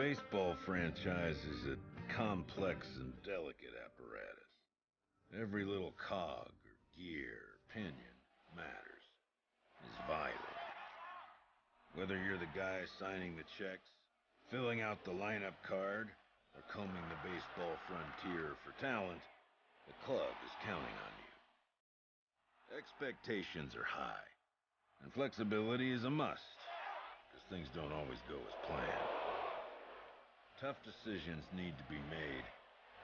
baseball franchise is a complex and delicate apparatus. Every little cog or gear or pinion matters, is vital. Whether you're the guy signing the checks, filling out the lineup card, or combing the baseball frontier for talent, the club is counting on you. Expectations are high, and flexibility is a must, because things don't always go as planned. Tough decisions need to be made,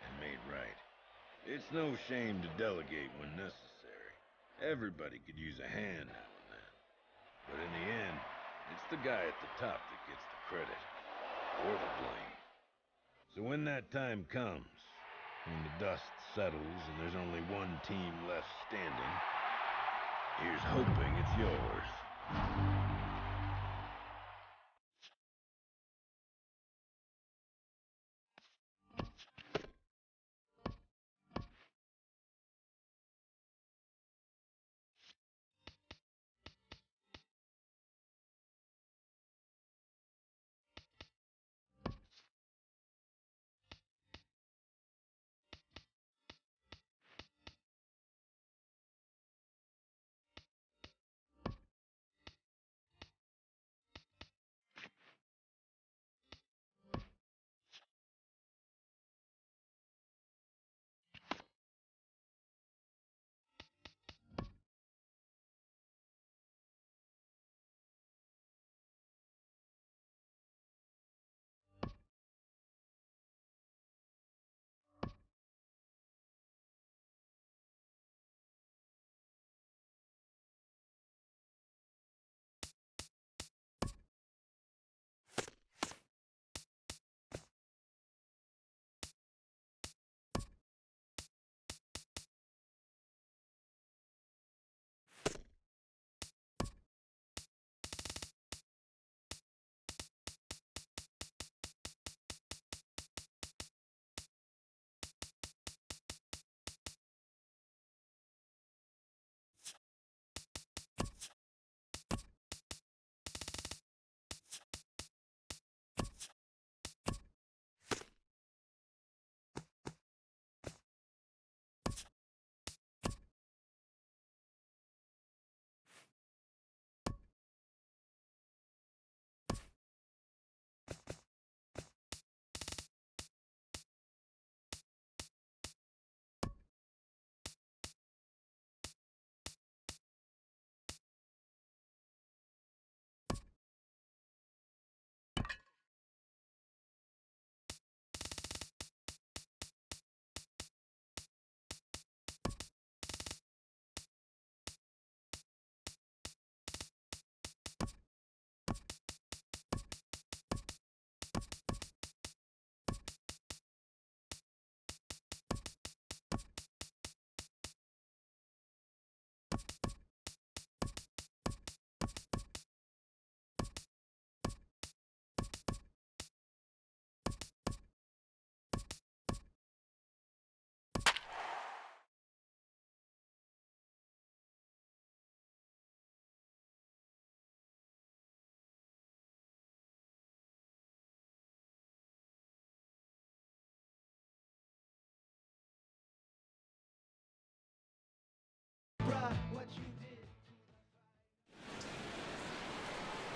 and made right. It's no shame to delegate when necessary. Everybody could use a hand now and then. But in the end, it's the guy at the top that gets the credit, or the blame. So when that time comes, when the dust settles and there's only one team left standing, here's hoping it's yours.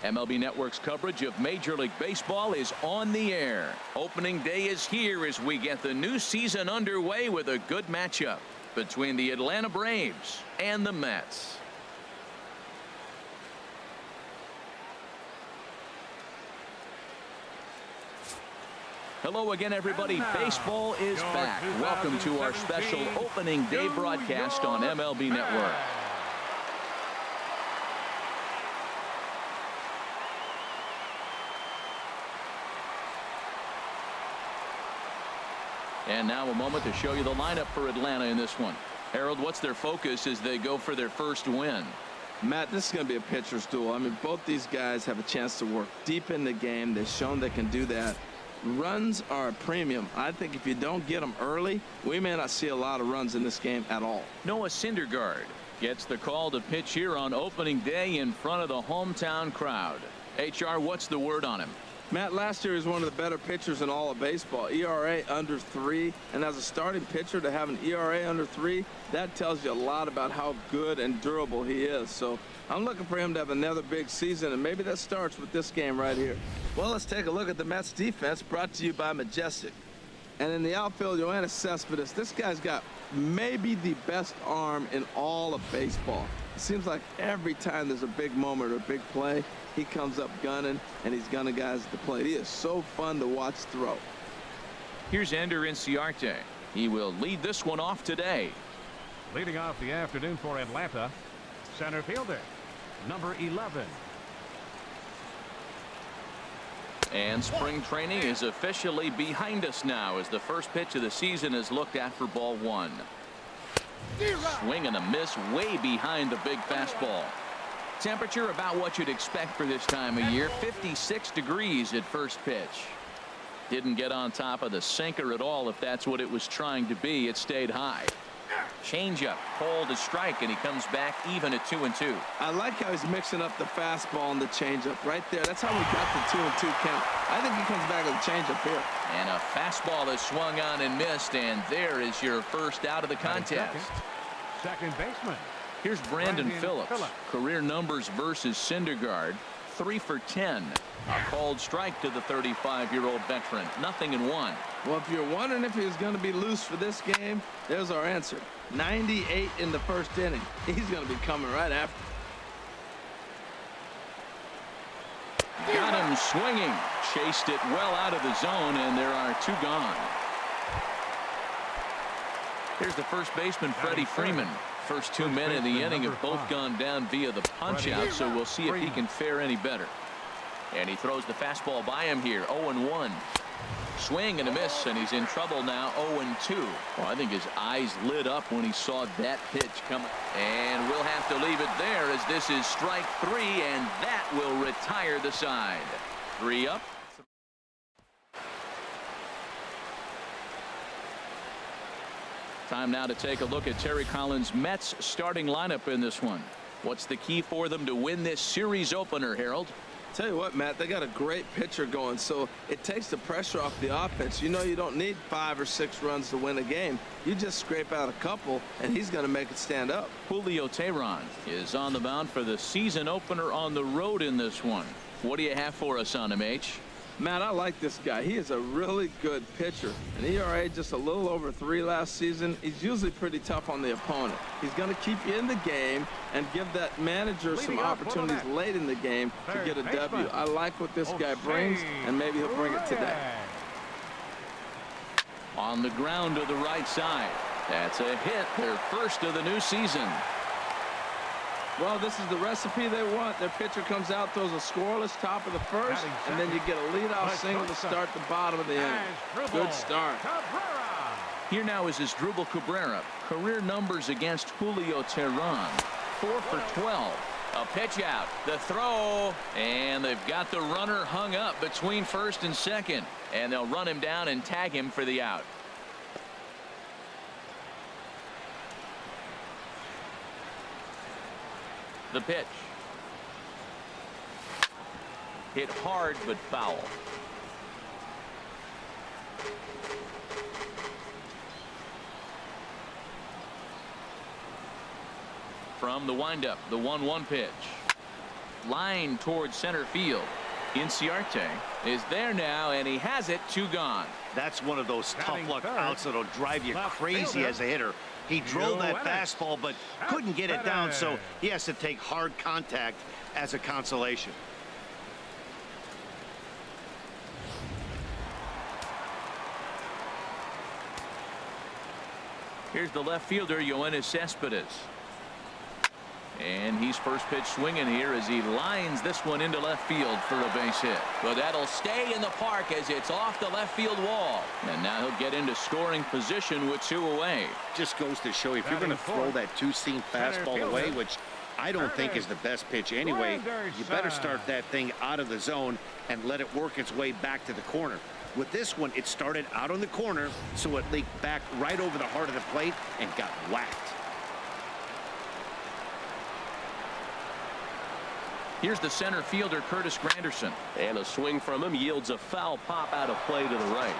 MLB Network's coverage of Major League Baseball is on the air. Opening day is here as we get the new season underway with a good matchup between the Atlanta Braves and the Mets. Hello again, everybody. Baseball is back. Welcome to our special opening day broadcast on MLB Network. And now a moment to show you the lineup for Atlanta in this one. Harold, what's their focus as they go for their first win? Matt, this is going to be a pitcher's duel. I mean, both these guys have a chance to work deep in the game. They've shown they can do that. Runs are a premium. I think if you don't get them early, we may not see a lot of runs in this game at all. Noah Syndergaard gets the call to pitch here on opening day in front of the hometown crowd. HR, what's the word on him? Matt, last year he was one of the better pitchers in all of baseball. ERA under 3, and as a starting pitcher to have an ERA under 3, that tells you a lot about how good and durable he is. So I'm looking for him to have another big season, and maybe that starts with this game right here. Well, let's take a look at the Mets defense, brought to you by Majestic. And in the outfield, Yoenis Cespedes, this guy's got maybe the best arm in all of baseball. It seems like every time there's a big moment or a big play, he comes up gunning, and he's gunning guys at the plate. He is so fun to watch throw. Here's Ender Inciarte. He will lead this one off today. Leading off the afternoon for Atlanta, center fielder, number 11. And spring training is officially behind us now as the first pitch of the season is looked at for ball 1. Swing and a miss way behind the big fastball. Temperature about what you'd expect for this time of year. 56 degrees at first pitch. Didn't get on top of the sinker at all. If that's what it was trying to be, it stayed high. Changeup, called a strike, and he comes back even at 2-2. I like how he's mixing up the fastball and the changeup right there. That's how we got the 2-2 count. I think he comes back with a changeup here. And a fastball is swung on and missed, and there is your first out of the contest. Second baseman. Here's Brandon Phillips. Career numbers versus Syndergaard. 3 for 10. A called strike to the 35-year-old veteran. 0-1. Well, if you're wondering if he's going to be loose for this game, there's our answer. 98 in the first inning. He's going to be coming right after. Got him swinging. Chased it well out of the zone, and there are 2 gone. Here's the first baseman, Freddie Freeman. First 2 men in the inning have both gone down via the punch-out, so we'll see if he can fare any better. And he throws the fastball by him here. 0-1. Swing and a miss, and he's in trouble now. 0-2. Well, I think his eyes lit up when he saw that pitch coming. And we'll have to leave it there as this is strike 3, and that will retire the side. 3 up. Time now to take a look at Terry Collins' Mets starting lineup in this one. What's the key for them to win this series opener, Harold? Tell you what, Matt, they got a great pitcher going, so it takes the pressure off the offense. You know you don't need 5 or 6 runs to win a game. You just scrape out a couple, and he's going to make it stand up. Julio Teheran is on the mound for the season opener on the road in this one. What do you have for us on him, H? Matt, I like this guy. He is a really good pitcher. An ERA just a little over 3 last season. He's usually pretty tough on the opponent. He's going to keep you in the game and give that manager some opportunities late in the game to get a W. I like what this guy brings, and maybe he'll bring it today. On the ground to the right side. That's a hit, their first of the new season. Well, this is the recipe they want. Their pitcher comes out, throws a scoreless top of the first, and then you get a leadoff single to start the bottom of the inning. Good start. Here now is Asdrubal Cabrera. Career numbers against Julio Teheran. 4 for 12. A pitch out. The throw. And they've got the runner hung up between first and second. And they'll run him down and tag him for the out. The pitch. Hit hard but foul. From the windup, the 1-1 pitch. Line towards center field. Inciarte is there now, and he has it. 2 gone. That's one of those tough luck outs that'll drive you crazy as a hitter. He drove that fastball but couldn't get it down, so he has to take hard contact as a consolation. Here's the left fielder, Yoenis Cespedes. And he's first pitch swinging here as he lines this one into left field for a base hit. But that'll stay in the park as it's off the left field wall. And now he'll get into scoring position with 2 away. Just goes to show you, if you're going to throw that 2-seam fastball away, which I don't think is the best pitch anyway, you better start that thing out of the zone and let it work its way back to the corner. With this one, it started out on the corner, so it leaked back right over the heart of the plate and got whacked. Here's the center fielder, Curtis Granderson. And a swing from him yields a foul pop out of play to the right.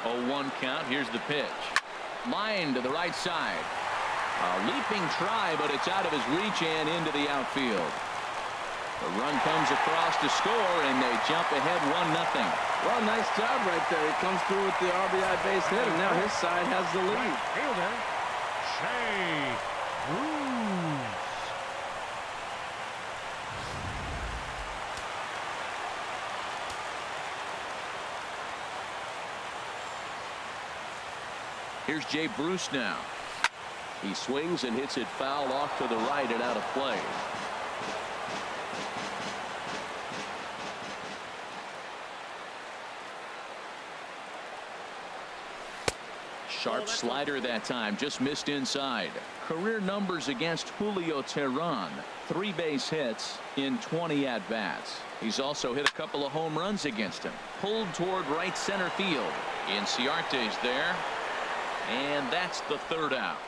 0-1 count. Here's the pitch. Line to the right side. A leaping try, but it's out of his reach and into the outfield. The run comes across to score, and they jump ahead 1-0. Well, nice job right there. He comes through with the RBI base hit, and now his side has the lead. Right fielder, Shea Bruce. Here's Jay Bruce now. He swings and hits it foul off to the right and out of play. Sharp slider that time, just missed inside. Career numbers against Julio Teheran. 3 base hits in 20 at-bats. He's also hit a couple of home runs against him. Pulled toward right center field. Inciarte's there. And that's the 3rd out.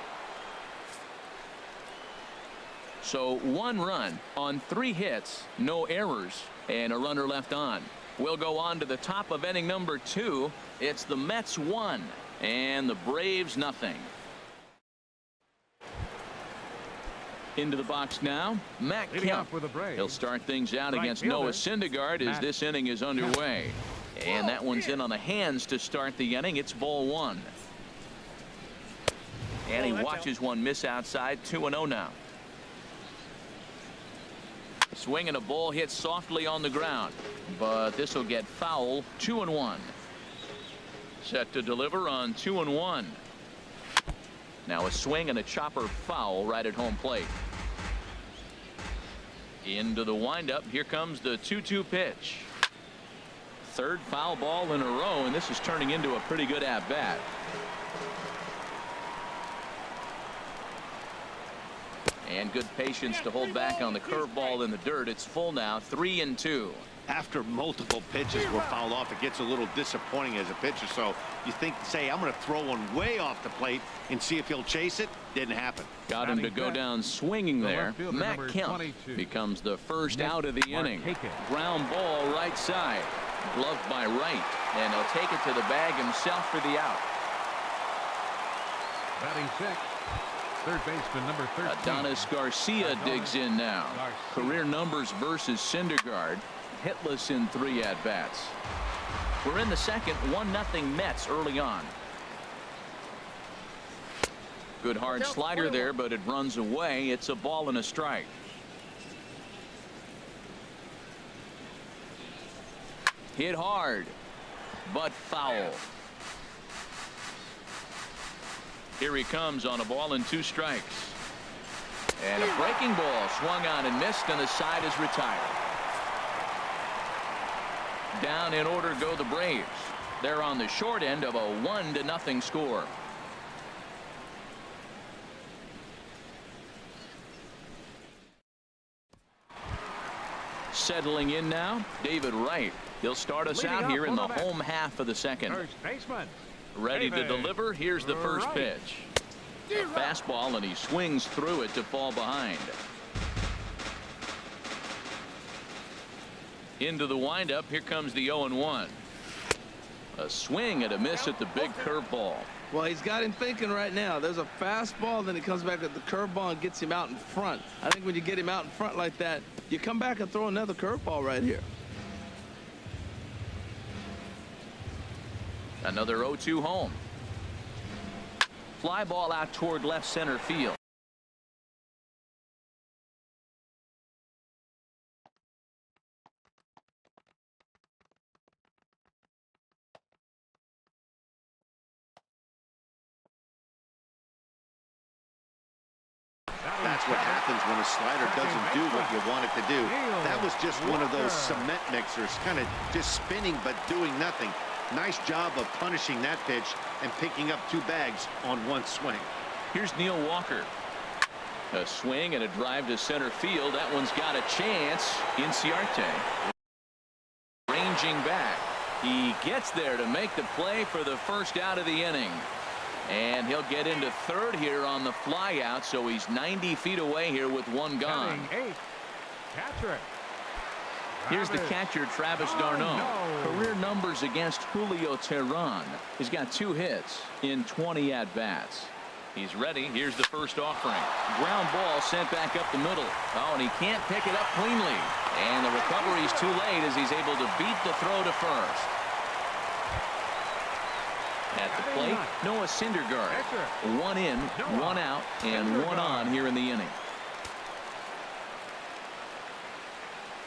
So 1 run on 3 hits, no errors, and a runner left on. We'll go on to the top of inning number 2. It's the Mets 1 and the Braves nothing. Into the box now, Matt Kemp. He'll start things out against Noah Syndergaard as this inning is underway. And that one's in on the hands to start the inning. It's ball 1. And he watches one miss outside. 2-0 now. Swing and a ball hit softly on the ground, but this will get foul. 2-1. Set to deliver on 2-1. Now a swing and a chopper foul right at home plate. Into the windup. Here comes the 2-2 pitch. 3rd foul ball in a row, and this is turning into a pretty good at bat. And good patience to hold back on the curveball in the dirt. It's full now. 3-2. After multiple pitches were fouled off, it gets a little disappointing as a pitcher. So you think, say, I'm going to throw one way off the plate and see if he'll chase it. Didn't happen. Got him to go down swinging there. Matt Kemp becomes the first out of the inning. Ground ball right side. Gloved by right. And he'll take it to the bag himself for the out. Batting 6. 3rd baseman number 13. Adonis Garcia digs in now. Career numbers versus Syndergaard. Hitless in 3 at-bats. We're in the second. 1-0 Mets early on. Good hard slider there, but it runs away. It's a ball and a strike. Hit hard, but foul. Here he comes on a ball and 2 strikes. And a breaking ball swung on and missed, and the side is retired. Down in order go the Braves. They're on the short end of a 1-0 score. Settling in now, David Wright. He'll start us out here in the home half of the second. First baseman. Ready to deliver. Here's the first pitch. A fastball, and he swings through it to fall behind. Into the windup. Here comes the 0-1. A swing and a miss at the big curveball. Well, he's got him thinking right now. There's a fastball, then he comes back at the curveball and gets him out in front. I think when you get him out in front like that, you come back and throw another curveball right here. Another 0-2 home. Fly ball out toward left center field. That's what happens when a slider doesn't do what you want it to do. That was just one of those cement mixers, kind of just spinning but doing nothing. Nice job of punishing that pitch and picking up 2 bags on 1 swing. Here's Neil Walker. A swing and a drive to center field. That one's got a chance. Inciarte ranging back. He gets there to make the play for the first out of the inning. And he'll get into third here on the fly out, so he's 90 feet away here with one gone. Catcher. Here's the catcher, Travis d'Arnaud. Career numbers against Julio Teheran. He's got 2 hits in 20 at-bats. He's ready. Here's the first offering. Ground ball sent back up the middle. Oh, and he can't pick it up cleanly. And the recovery's too late as he's able to beat the throw to first. At the plate, Noah Syndergaard. 1 in, 1 out, and 1 on here in the inning.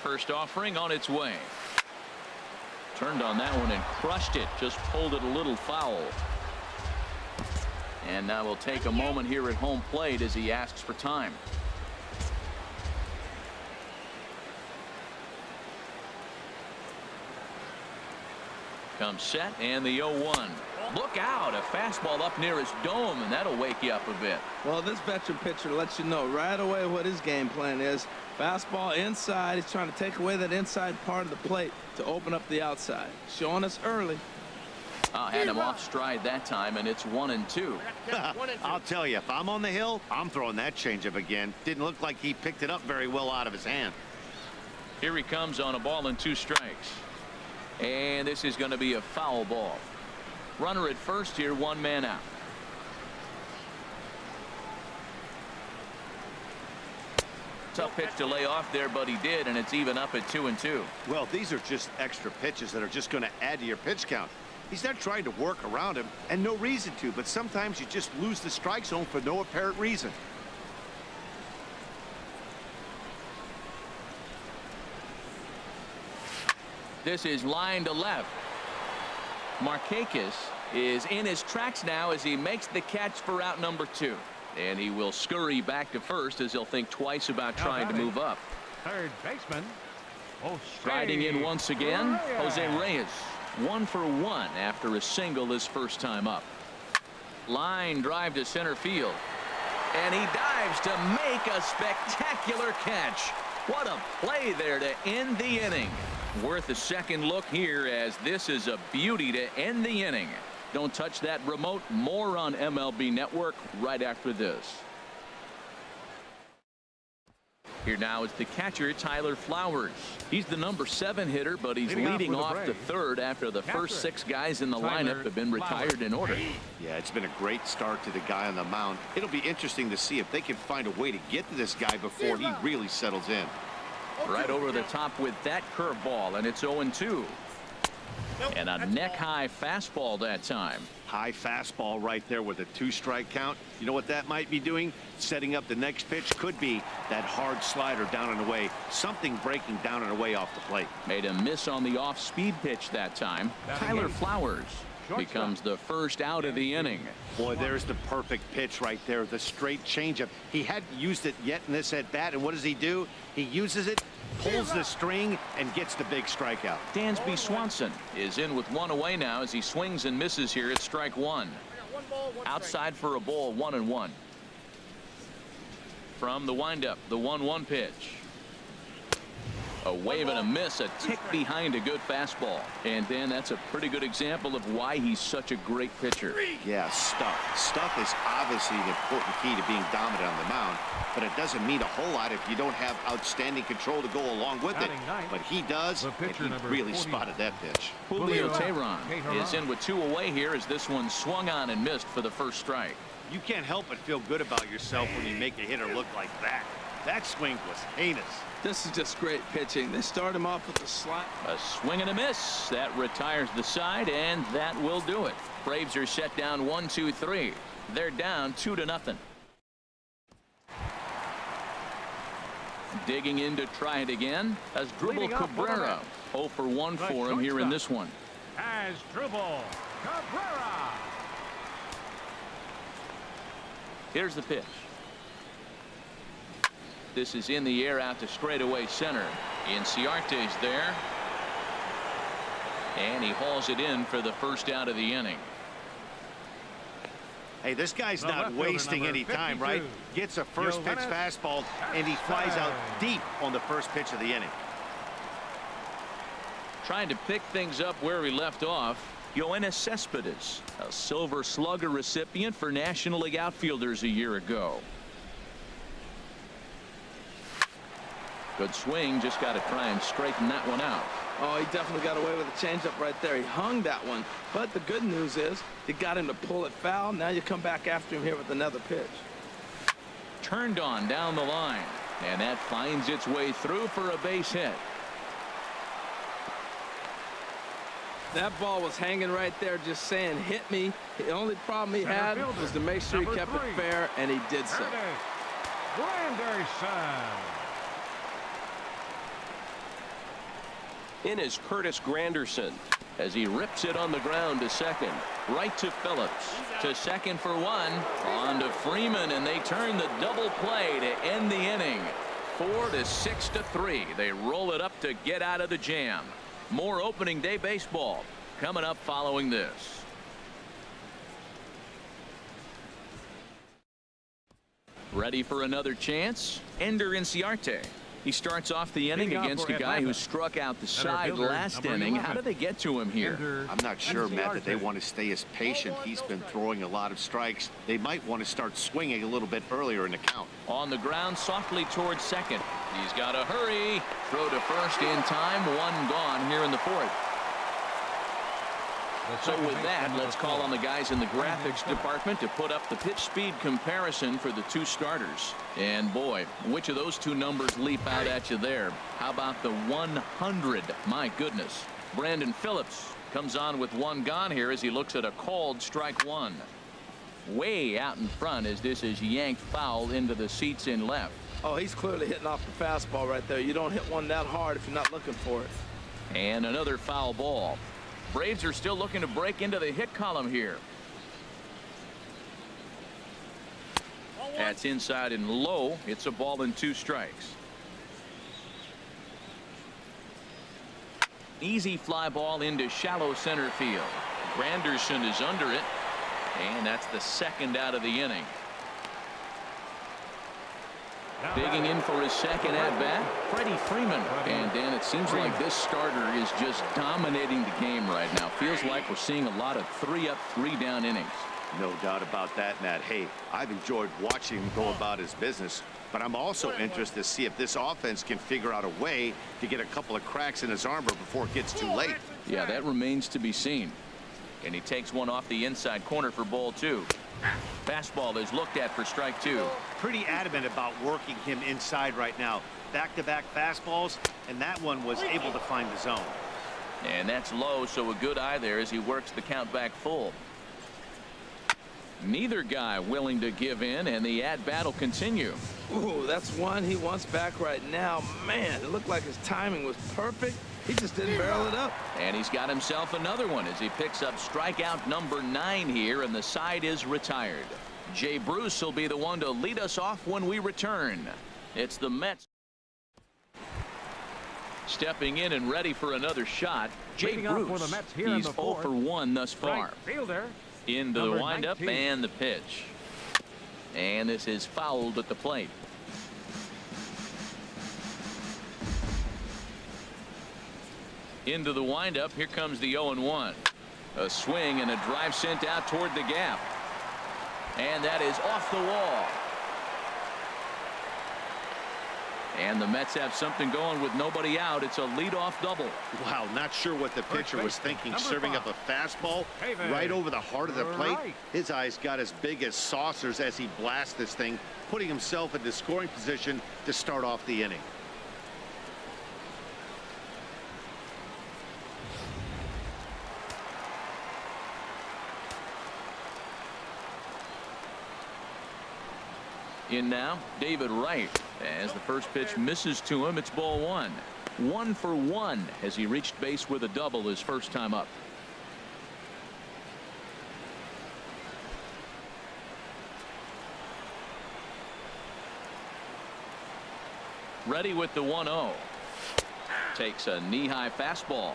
First offering on its way. Turned on that one and crushed it. Just pulled it a little foul. And now we'll take a moment here at home plate as he asks for time. Comes set and the 0-1. Look out, a fastball up near his dome, and that'll wake you up a bit. Well, this veteran pitcher lets you know right away what his game plan is. Fastball inside. He's trying to take away that inside part of the plate to open up the outside. Showing us early. Had him off stride that time, and it's 1-2. I'll tell you, if I'm on the hill, I'm throwing that changeup again. Didn't look like he picked it up very well out of his hand. Here he comes on a ball and 2 strikes. And this is going to be a foul ball. Runner at first here, 1 man out. Tough pitch to lay off there, but he did, and it's even up at 2-2. Well, these are just extra pitches that are just going to add to your pitch count. He's not trying to work around him, and no reason to, but sometimes you just lose the strike zone for no apparent reason. This is line to left. Markakis is in his tracks now as he makes the catch for out number 2. And he will scurry back to first as he'll think twice about trying to move up. Third baseman. Striding in once again, Jose Reyes. 1 for 1 after a single his first time up. Line drive to center field. And he dives to make a spectacular catch. What a play there to end the inning. Worth a second look here as this is a beauty to end the inning. Don't touch that remote. More on MLB Network right after this. Here now is the catcher, Tyler Flowers. He's the number 7 hitter, but he's leading off the third after the first 6 guys in the lineup have been retired in order. Yeah, it's been a great start to the guy on the mound. It'll be interesting to see if they can find a way to get to this guy before he really settles in. Right over the top with that curveball, and it's 0-2. And a neck-high fastball that time. High fastball right there with a 2-strike count. You know what that might be doing? Setting up the next pitch. Could be that hard slider down and away. Something breaking down and away off the plate. Made a miss on the off-speed pitch that time. Tyler Flowers becomes the first out of the inning. Boy, there's the perfect pitch right there. The straight changeup. He hadn't used it yet in this at-bat, and what does he do? He uses it, pulls the string, and gets the big strikeout. Dansby Swanson is in with 1 away now as he swings and misses here at strike 1. Outside for a ball, 1-1. From the windup, the 1-1 pitch. A wave and a miss, a tick behind a good fastball. And then that's a pretty good example of why he's such a great pitcher. Yeah, stuff. Stuff is obviously the important key to being dominant on the mound, but it doesn't mean a whole lot if you don't have outstanding control to go along with it. But he does, and he really spotted that pitch. Julio Teheran is in with 2 away here as this one swung on and missed for the first strike. You can't help but feel good about yourself when you make a hitter look like that. That swing was heinous. This is just great pitching. They start him off with a slap. A swing and a miss. That retires the side, and that will do it. Braves are set down 1-2-3. They're down 2-0. Digging in to try it again. Asdrubal Cabrera. 0 for 1 for him here in this one. Asdrubal Cabrera. Here's the pitch. This is in the air out to straightaway center. Inciarte's there. And he hauls it in for the first out of the inning. Hey, this guy's not wasting any time, right? Gets a first pitch fastball, and he flies out deep on the first pitch of the inning. Trying to pick things up where he left off. Yoenis Cespedes, a Silver Slugger recipient for National League outfielders a year ago. Good swing, just got to try and straighten that one out. Oh, he definitely got away with a changeup right there. He hung that one. But the good news is he got him to pull it foul. Now you come back after him here with another pitch. Turned on down the line, and that finds its way through for a base hit. That ball was hanging right there just saying hit me. The only problem he had was to make sure he kept it fair, and he did so. In is Curtis Granderson as he rips it on the ground to second. Right to Phillips. To second for one. On to Freeman, and they turn the double play to end the inning. 4-6-3. They roll it up to get out of the jam. More opening day baseball coming up following this. Ready for another chance? Ender Inciarte. He starts off the inning against a guy who struck out the side last inning. How do they get to him here? I'm not sure, Matt, that they want to stay as patient. He's been throwing a lot of strikes. They might want to start swinging a little bit earlier in the count. On the ground, softly towards second. He's got to hurry. Throw to first in time. One gone here in the fourth. So with that, let's call on the guys in the graphics department to put up the pitch speed comparison for the two starters. And boy, which of those two numbers leap out at you there? How about the 100? My goodness. Brandon Phillips comes on with one gone here as he looks at a called strike one. Way out in front as this is yanked foul into the seats in left. Oh, he's clearly hitting off the fastball right there. You don't hit one that hard if you're not looking for it. And another foul ball. Braves are still looking to break into the hit column here. That's inside and low. It's a ball and 2 strikes. Easy fly ball into shallow center field. Granderson is under it, and that's the second out of the inning. Digging in for his second at-bat, Freddie Freeman. And, Dan, it seems like this starter is just dominating the game right now. Feels like we're seeing a lot of 3-up, 3-down innings. No doubt about that, Matt. Hey, I've enjoyed watching him go about his business, but I'm also interested to see if this offense can figure out a way to get a couple of cracks in his armor before it gets too late. Yeah, that remains to be seen. And he takes one off the inside corner for ball 2. Fastball is looked at for strike 2. Pretty adamant about working him inside right now. Back-to-back fastballs, and that one was able to find the zone. And that's low, so a good eye there as he works the count back full. Neither guy willing to give in, and the at-bat will continue. Ooh, that's one he wants back right now. Man, it looked like his timing was perfect. He just didn't barrel it up. And he's got himself another one as he picks up strikeout number 9 here, and the side is retired. Jay Bruce will be the one to lead us off when we return. It's the Mets. Stepping in and ready for another shot, Jay Bruce. He's 0 for 1 thus far. Into the windup and the pitch. And this is fouled at the plate. Into the windup. Here comes the 0-1. A swing and a drive sent out toward the gap. And that is off the wall. And the Mets have something going with nobody out. It's a leadoff double. Wow, not sure what the pitcher was thinking, serving up a fastball right over the heart of the plate. His eyes got as big as saucers as he blasts this thing, putting himself in the scoring position to start off the inning. In now, David Wright. As the first pitch misses to him, it's ball 1. 1 for 1 as he reached base with a double his first time up. Ready with the 1-0. Takes a knee-high fastball.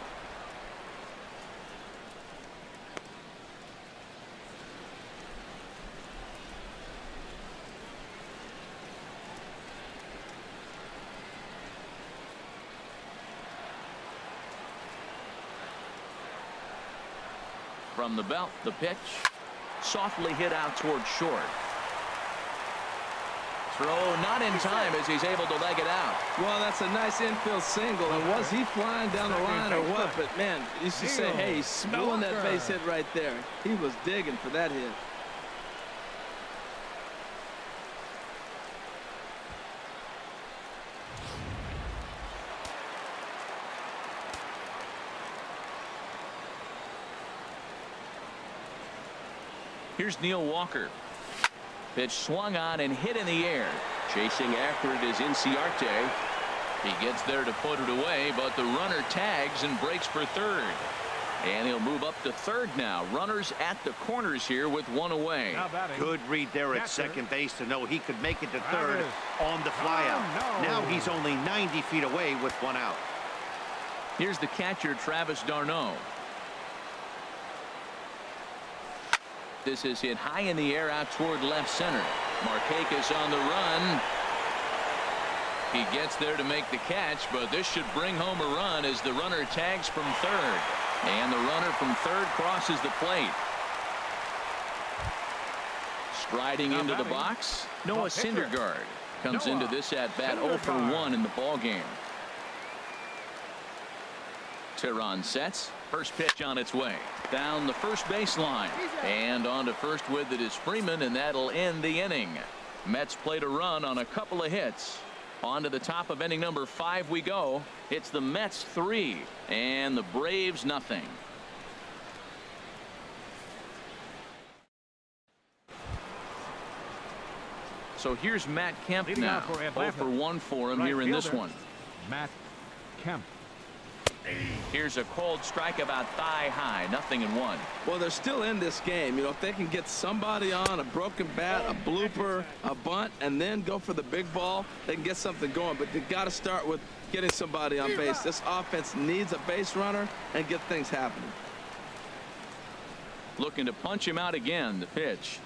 From the belt, the pitch. Softly hit out toward short. Throw not in time as he's able to leg it out. Well, that's a nice infield single. And was he flying down the line or what? But, man, you should say, hey, he's smelling that base hit right there. He was digging for that hit. Here's Neil Walker. Pitch swung on and hit in the air. Chasing after it is Inciarte. He gets there to put it away, but the runner tags and breaks for third. And he'll move up to third now. Runners at the corners here with one away. Good read there at second base to know he could make it to third on the flyout. Now he's only 90 feet away with one out. Here's the catcher, Travis d'Arnaud. This is hit high in the air out toward left center. Markakis on the run. He gets there to make the catch, but this should bring home a run as the runner tags from third. And the runner from third crosses the plate. Striding into the box, Noah Syndergaard comes into this at bat 0 for 1 in the ball game. Teheran sets. First pitch on its way. Down the first baseline. And on to first with it is Freeman, and that'll end the inning. Mets played a run on a couple of hits. On to the top of inning number 5 we go. It's the Mets 3 and the Braves nothing. So here's Matt Kemp now. 0 for 1 for him here in this one. Matt Kemp. Here's a cold strike about thigh high. 0-1. Well, they're still in this game. You know, if they can get somebody on a broken bat, a blooper, a bunt, and then go for the big ball, they can get something going. But they got to start with getting somebody on base. This offense needs a base runner and get things happening. Looking to punch him out again. The pitch.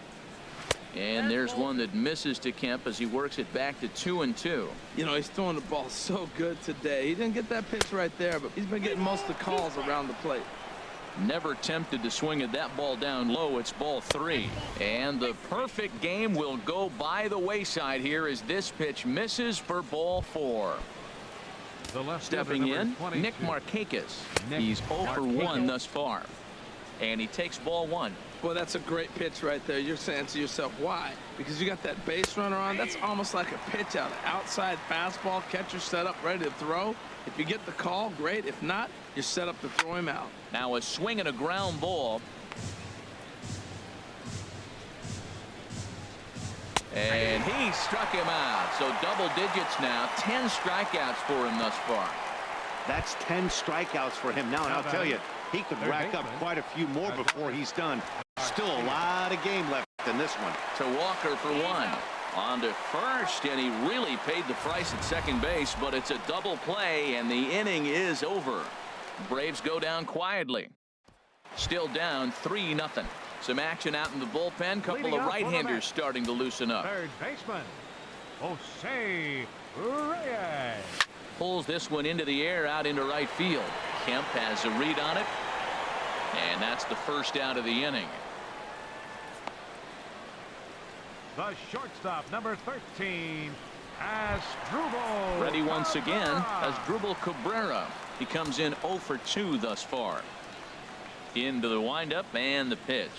And there's one that misses to Kemp as he works it back to 2-2. You know, he's throwing the ball so good today. He didn't get that pitch right there, but he's been getting most of the calls around the plate. Never tempted to swing at that ball down low. It's ball 3. And the perfect game will go by the wayside here as this pitch misses for ball 4. Stepping in, Nick Markakis. He's 0 for 1 thus far. And he takes ball 1. Well, that's a great pitch right there. You're saying to yourself, why? Because you got that base runner on. That's almost like a pitch out. Outside fastball, catcher set up, ready to throw. If you get the call, great. If not, you're set up to throw him out. Now a swing and a ground ball. And he struck him out. So double digits now. 10 strikeouts for him thus far. That's 10 strikeouts for him now. And I'll tell you, he could rack up quite a few more before he's done. Still a lot of game left in this one. To Walker for 1. On to first, and he really paid the price at second base, but it's a double play, and the inning is over. Braves go down quietly. Still down 3-0. Some action out in the bullpen. Couple of right-handers starting to loosen up. Third baseman, Jose Reyes. Pulls this one into the air out into right field. Kemp has a read on it. And that's the first out of the inning. The shortstop, number 13, Asdrubal. Ready once again, Asdrubal Cabrera. He comes in 0 for 2 thus far. Into the windup and the pitch.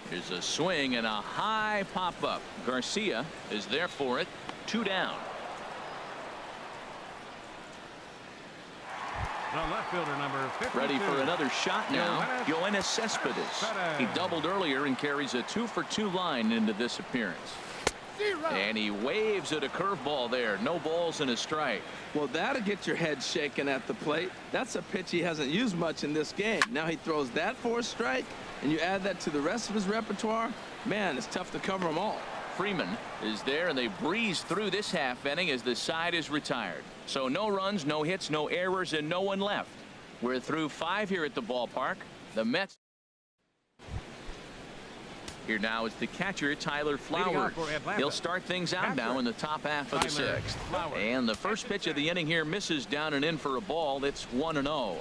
There's a swing and a high pop-up. Garcia is there for it. 2 down. The left fielder, number 52. Ready for another shot now. Yoenis Cespedes. He doubled earlier and carries a 2 for 2 line into this appearance. And he waves at a curveball there. No balls and a strike. Well, that'll get your head shaking at the plate. That's a pitch he hasn't used much in this game. Now he throws that for a strike, and you add that to the rest of his repertoire. Man, it's tough to cover them all. Freeman is there, and they breeze through this half inning as the side is retired. So no runs, no hits, no errors, and no one left. We're through 5 here at the ballpark. The Mets. Here now is the catcher, Tyler Flowers. He'll start things out now in the top half of the 6th. And the first pitch of the inning here misses down and in for a ball. It's 1-0.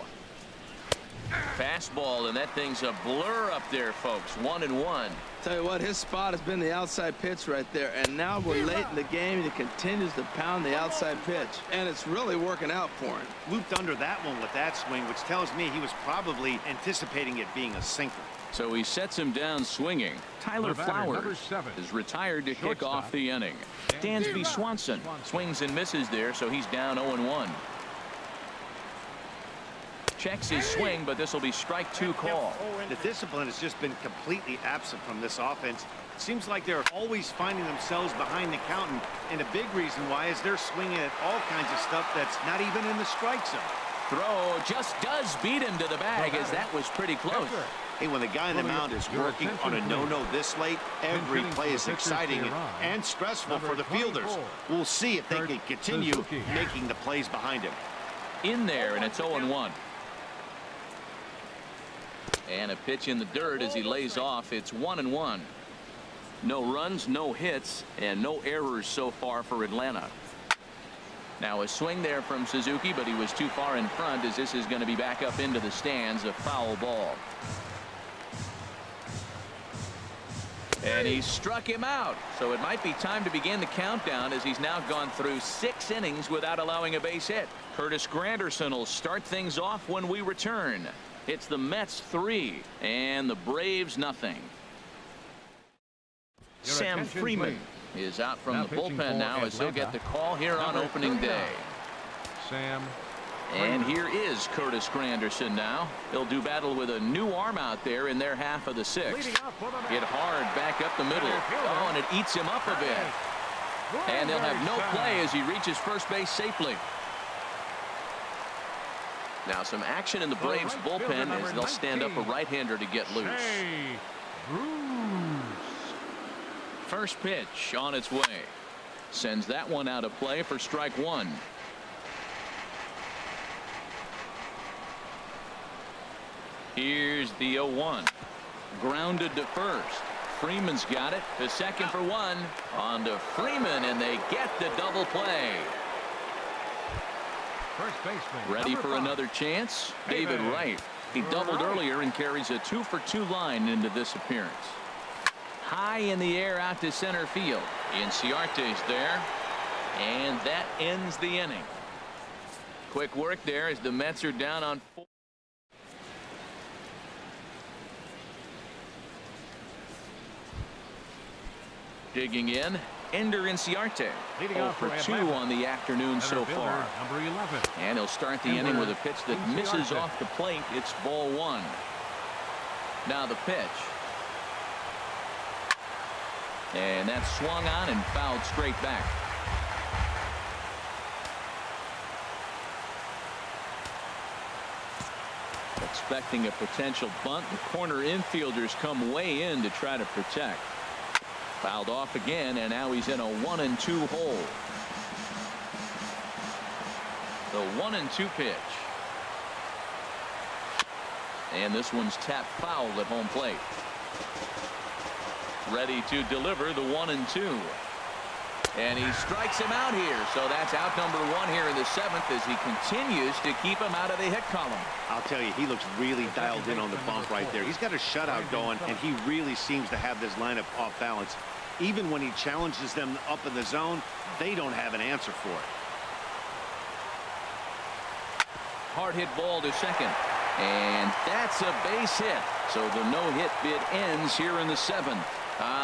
Fastball, and that thing's a blur up there, folks. 1-1. Tell you what, his spot has been the outside pitch right there, and now we're late in the game, and he continues to pound the outside pitch, and it's really working out for him. Looped under that one with that swing, which tells me he was probably anticipating it being a sinker. So he sets him down swinging. Tyler Flowers is retired to kick off the inning. Dansby Swanson swings and misses there, so he's down 0-1. Checks his swing, but this will be strike 2 call. The discipline has just been completely absent from this offense. It seems like they're always finding themselves behind the count, and a big reason why is they're swinging at all kinds of stuff that's not even in the strike zone. Throw just does beat him to the bag, as that was pretty close. Hey, when the guy in the mound is working on a no-no this late, every play is exciting and stressful for the fielders. We'll see if they can continue making the plays behind him. In there, and it's 0-1. And a pitch in the dirt as he lays off. It's 1-1. No runs, no hits, and no errors so far for Atlanta. Now a swing there from Suzuki, but he was too far in front, as this is going to be back up into the stands. A foul ball. And he struck him out. So it might be time to begin the countdown, as he's now gone through 6 innings without allowing a base hit. Curtis Granderson will start things off when we return. It's the Mets 3 and the Braves nothing. Sam Freeman is out from the bullpen now, as he'll get the call here on opening day. Sam. And here is Curtis Granderson now. He'll do battle with a new arm out there in their half of the 6th. Hit hard back up the middle. Oh, and it eats him up a bit. And they'll have no play as he reaches first base safely. Now some action in the Braves bullpen as they'll stand up a right-hander to get loose. First pitch on its way. Sends that one out of play for strike 1. Here's the 0-1. Grounded to first. Freeman's got it to second for 1. On to Freeman, and they get the double play. First baseman. Ready for another chance? David Wright. He doubled earlier and carries a 2-for-2 line into this appearance. High in the air out to center field. Inciarte's there. And that ends the inning. Quick work there as the Mets are down on 4. Digging in, Ender Inciarte. 0 for 2 on the afternoon so far. Number 11. And he'll start the inning with a pitch that misses off the plate. It's ball 1. Now the pitch. And that's swung on and fouled straight back. Expecting a potential bunt. The corner infielders come way in to try to protect. Fouled off again, and now he's in a 1-2 hole. The 1-2 pitch. And this one's tapped foul at home plate. Ready to deliver the 1-2. And he strikes him out here. So that's out number 1 here in the 7th as he continues to keep him out of the hit column. I'll tell you, he looks really dialed in on the bump right there. He's got a shutout going, and he really seems to have this lineup off balance. Even when he challenges them up in the zone, they don't have an answer for it. Hard hit ball to second. And that's a base hit. So the no-hit bid ends here in the 7th.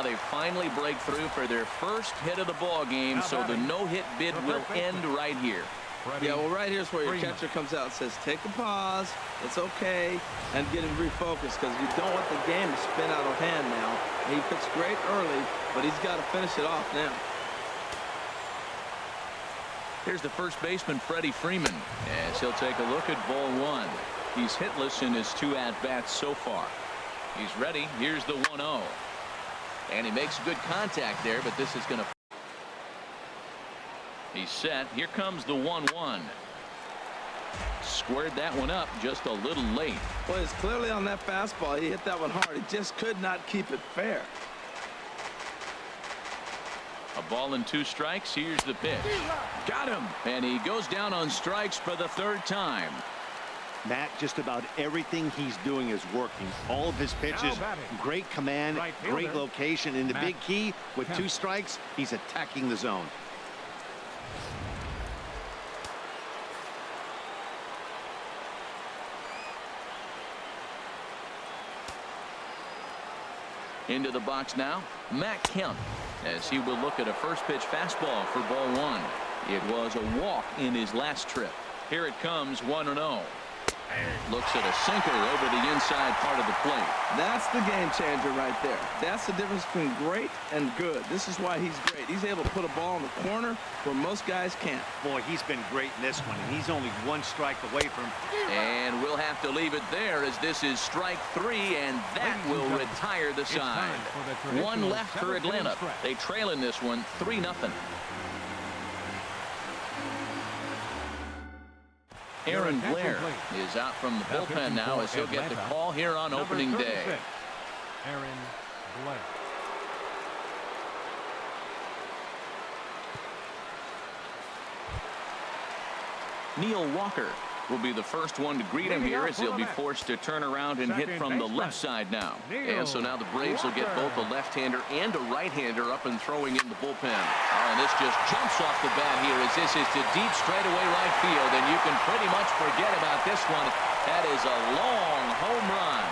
They finally break through for their first hit of the ball game. So the no-hit bid will end right here. Yeah, well, right here's where your catcher comes out and says, take a pause, it's okay, and get him refocused, because you don't want the game to spin out of hand now. He pitched great early, but he's got to finish it off now. Here's the first baseman, Freddie Freeman, as he'll take a look at ball 1. He's hitless in his 2 at-bats so far. He's ready. Here's the 1-0. And he makes good contact there, but this is going to... He's set. Here comes the 1-1. Squared that one up just a little late. Well, it's clearly on that fastball. He hit that one hard. He just could not keep it fair. A ball and 2 strikes. Here's the pitch. Got him. And he goes down on strikes for the 3rd time. Matt, just about everything he's doing is working. All of his pitches, great command, great location. And the big key, with 2 strikes, he's attacking the zone. Into the box now, Matt Kemp, as he will look at a first pitch fastball for ball 1. It was a walk in his last trip. Here it comes, 1-0. Looks at a sinker over the inside part of the plate. That's the game changer right there. That's the difference between great and good. This is why he's great. He's able to put a ball in the corner where most guys can't. Boy, he's been great in this one, and he's only 1 strike away from. And we'll have to leave it there, as this is strike 3, and that will retire the side. 1 left for Atlanta. They trail in this one 3-0. Aaron Blair is out from the bullpen now, as he'll get the call here on opening day. Aaron Blair. Neil Walker will be the first one to greet him here, as he'll be forced to turn around and hit from the left side now. And so now the Braves will get both a left-hander and a right-hander up and throwing in the bullpen. Oh, and this just jumps off the bat here, as this is to deep straightaway right field, and you can pretty much forget about this one. That is a long home run.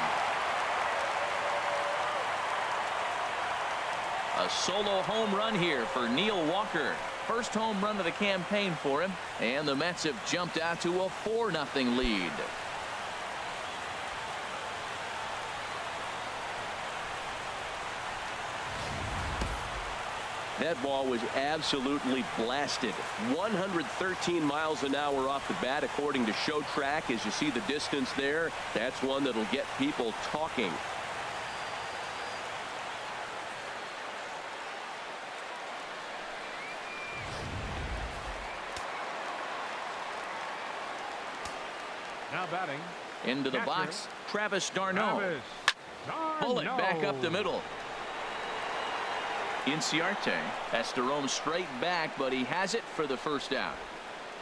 A solo home run here for Neil Walker. First home run of the campaign for him, and the Mets have jumped out to a 4-0 lead. That ball was absolutely blasted. 113 miles an hour off the bat, according to Show Track. As you see the distance there, that's one that'll get people talking. Now batting. Into the box, Travis d'Arnaud. Bullet back up the middle. Inciarte has to roam straight back, but he has it for the first out.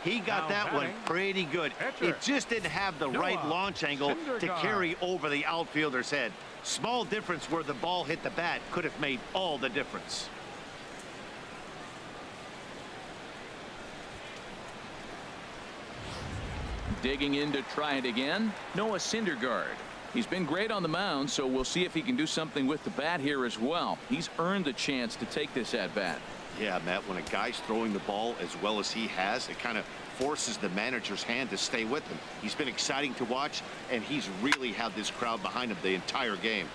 He got that one pretty good. It just didn't have the right launch angle to carry over the outfielder's head. Small difference where the ball hit the bat could have made all the difference. Digging in to try it again, Noah Syndergaard. He's been great on the mound, so we'll see if he can do something with the bat here as well. He's earned the chance to take this at bat. Yeah, Matt, when a guy's throwing the ball as well as he has, it kind of forces the manager's hand to stay with him. He's been exciting to watch, and he's really had this crowd behind him the entire game.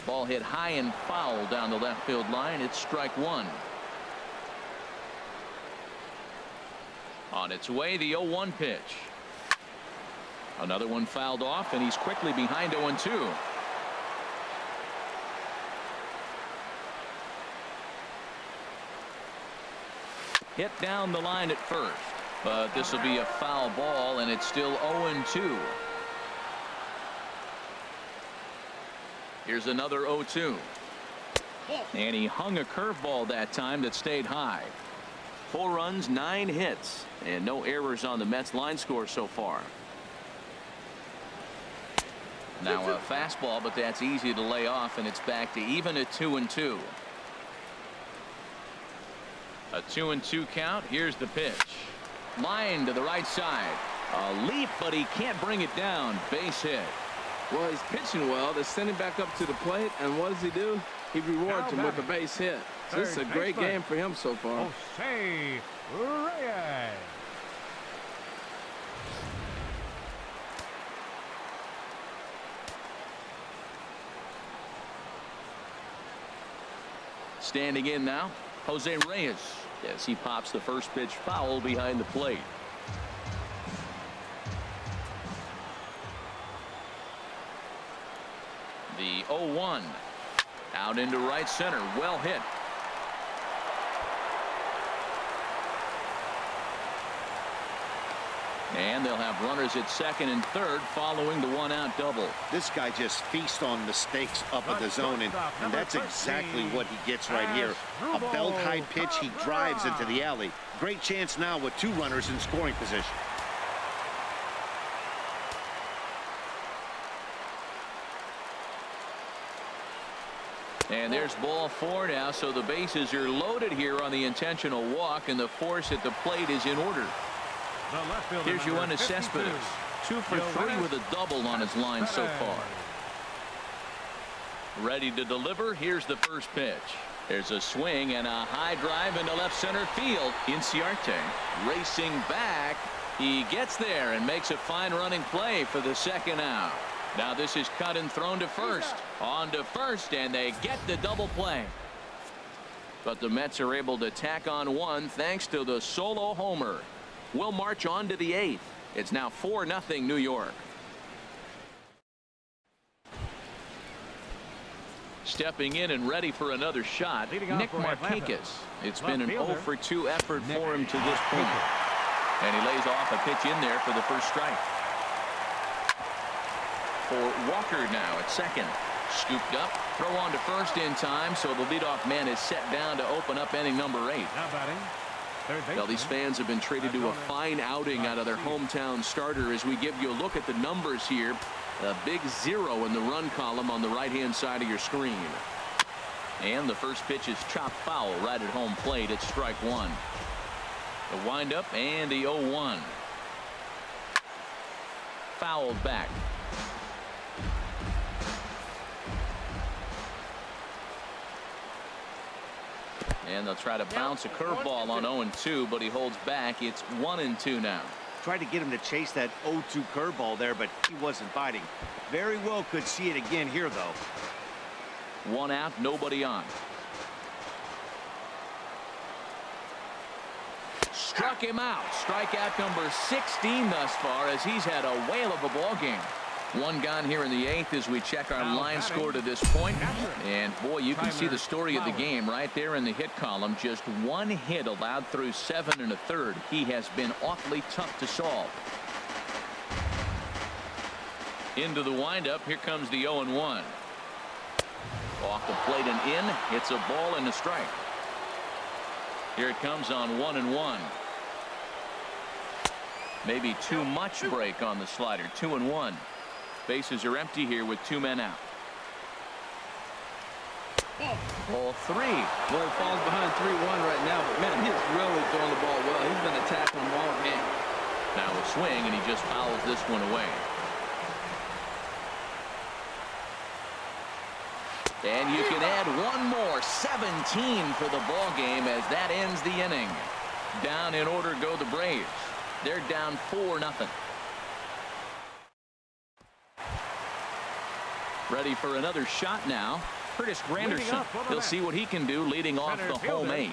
Ball hit high and foul down the left field line. It's strike 1. On its way, the 0-1 pitch. Another one fouled off, and he's quickly behind 0-2. Hit down the line at first, but this will be a foul ball, and it's still 0-2. Here's another 0-2. And he hung a curveball that time that stayed high. 4 runs, 9 hits, and no errors on the Mets line score so far. Now a fastball, but that's easy to lay off, and it's back to even at 2-2. A 2-2 count. Here's the pitch. Line to the right side. A leap, but he can't bring it down. Base hit. Well, he's pitching well. They send him back up to the plate, and what does he do? He rewards him with a base hit. So this is a great game for him so far. Jose Reyes. Standing in now, Jose Reyes, as he pops the first pitch foul behind the plate. The 0-1 out into right center. Well hit. And they'll have runners at second and third following the 1-out double. This guy just feasts on mistakes up at the zone, and that's exactly what he gets right here. A belt-high pitch, he drives into the alley. Great chance now with 2 runners in scoring position. And there's ball 4 now, so the bases are loaded here on the intentional walk, and the force at the plate is in order. Here's Yoenis Cespedes, 2 for 3 with a double on his line so far. Ready to deliver. Here's the first pitch. There's a swing and a high drive into left center field. Inciarte racing back. He gets there and makes a fine running play for the second out. Now this is cut and thrown to first. On to first, and they get the double play. But the Mets are able to tack on 1 thanks to the solo homer. We'll march on to the 8th. It's now 4-0 New York. Stepping in and ready for another shot, Nick Markakis. It's been an 0 for 2 effort for him to this point. And he lays off a pitch in there for the first strike. For Walker now at second. Scooped up, throw on to first in time, so the leadoff man is set down to open up inning number 8. Well, these fans have been treated to a fine outing out of their hometown starter as we give you a look at the numbers here. A big 0 in the run column on the right-hand side of your screen. And the first pitch is chopped foul right at home plate. It's strike 1. The windup and the 0-1. Fouled back. And they'll try to bounce a curveball on 0-2, but he holds back. It's 1-2 now. Tried to get him to chase that 0-2 curveball there, but he wasn't biting. Very well could see it again here, though. 1 out, nobody on. Struck him out. Strikeout number 16 thus far, as he's had a whale of a ball game. 1 gone here in the 8th as we check our line score to this point. And boy, you can see the story of the game right there in the hit column. Just 1 hit allowed through 7 1/3. He has been awfully tough to solve. Into the windup. Here comes the 0-1. Off the plate and in. It's a ball and a strike. Here it comes on 1-1. Maybe too much break on the slider. 2-1. Bases are empty here with 2 men out. Ball 3. Well, he falls behind 3-1 right now, but man, he's really throwing the ball well. He's been attacking them all game. Now a swing, and he just fouls this one away. And you can add 1 more. 17 for the ball game as that ends the inning. Down in order go the Braves. They're down 4-0. Ready for another shot now. Curtis Granderson. He'll see what he can do leading off the home 8.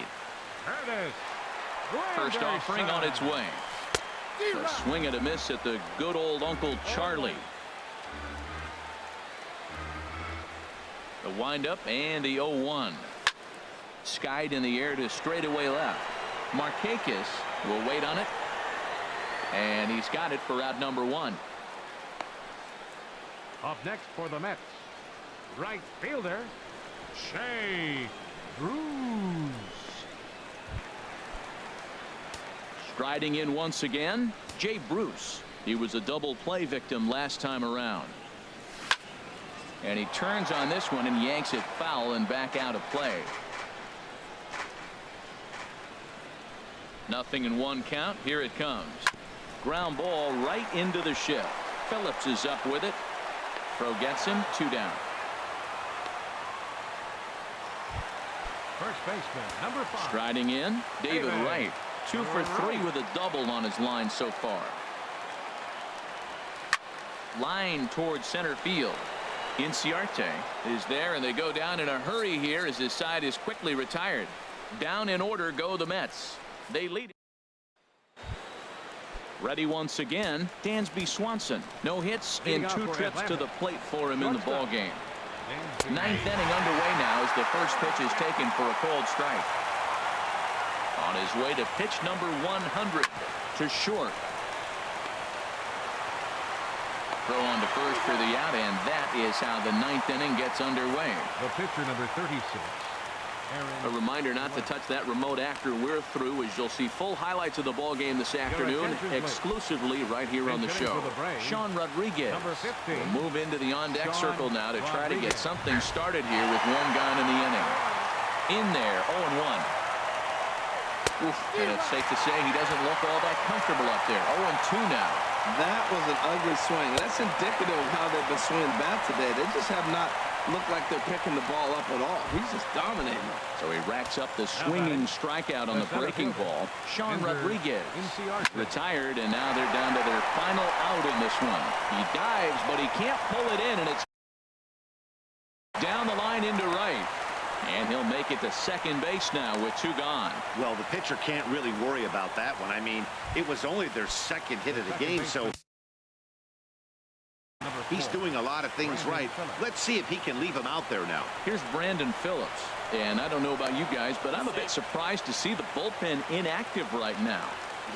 First offering on its way. A swing and a miss at the good old Uncle Charlie. The windup and the 0-1. Skied in the air to straightaway left. Markakis will wait on it. And he's got it for out number 1. Up next for the Mets, right fielder, Shea Bruce. Striding in once again, Jay Bruce. He was a double play victim last time around. And he turns on this one and yanks it foul and back out of play. 0-1 count. Here it comes. Ground ball right into the shift. Phillips is up with it. Throw gets him. 2 down. First baseman, number 5. Striding in, David Wright. 2 for 3 with a double on his line so far. Line towards center field. Inciarte is there, and they go down in a hurry here as his side is quickly retired. Down in order go the Mets. They lead. Ready once again, Dansby Swanson. No hits in 2 trips to the plate for him in the ball game. 9th inning underway now as the first pitch is taken for a called strike. On his way to pitch number 100 to short. Throw on to first for the out, and that is how the 9th inning gets underway. The pitcher number 36, Aaron. A reminder not to touch that remote after we're through, as you'll see full highlights of the ball game this afternoon exclusively right here on the show. Sean Rodriguez will move into the on-deck circle now to try to get something started here with one gone in the inning. In there, 0-1. Oof, and it's safe to say he doesn't look all that comfortable up there. 0-2 now. That was an ugly swing. That's indicative of how they've been swinging the bat today. They just have not looked like they're picking the ball up at all. He's just dominating. So he racks up the swinging strikeout on the breaking ball. Sean Rodriguez retired, and now they're down to their final out in this one. He dives, but he can't pull it in, and it's down the line into right. And he'll make it to second base now with two gone. Well, the pitcher can't really worry about that one. I mean, it was only their second hit of the game, so he's doing a lot of things right. Let's see if he can leave him out there now. Here's Brandon Phillips. And I don't know about you guys, but I'm a bit surprised to see the bullpen inactive right now.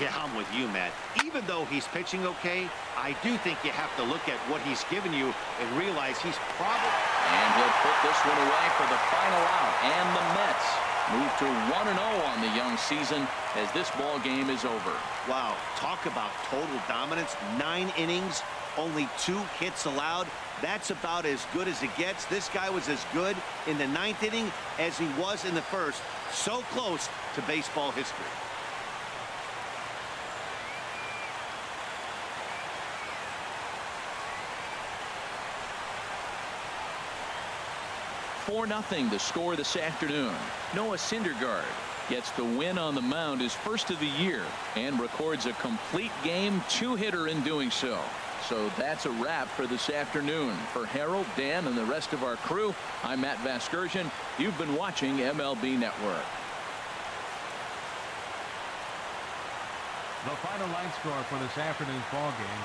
Yeah, I'm with you, Matt. Even though he's pitching okay, I do think you have to look at what he's given you and realize he's probably... And he'll put this one away for the final out. And the Mets move to 1-0 on the young season as this ball game is over. Wow, talk about total dominance. 9 innings, only 2 hits allowed. That's about as good as it gets. This guy was as good in the 9th inning as he was in the 1st. So close to baseball history. .4 the score this afternoon. Noah Syndergaard gets the win on the mound, his first of the year, and records a complete game 2-hitter in doing so. So that's a wrap for this afternoon. For Harold, Dan, and the rest of our crew, I'm Matt Vasgersian. You've been watching MLB Network. The final line score for this afternoon's ball game.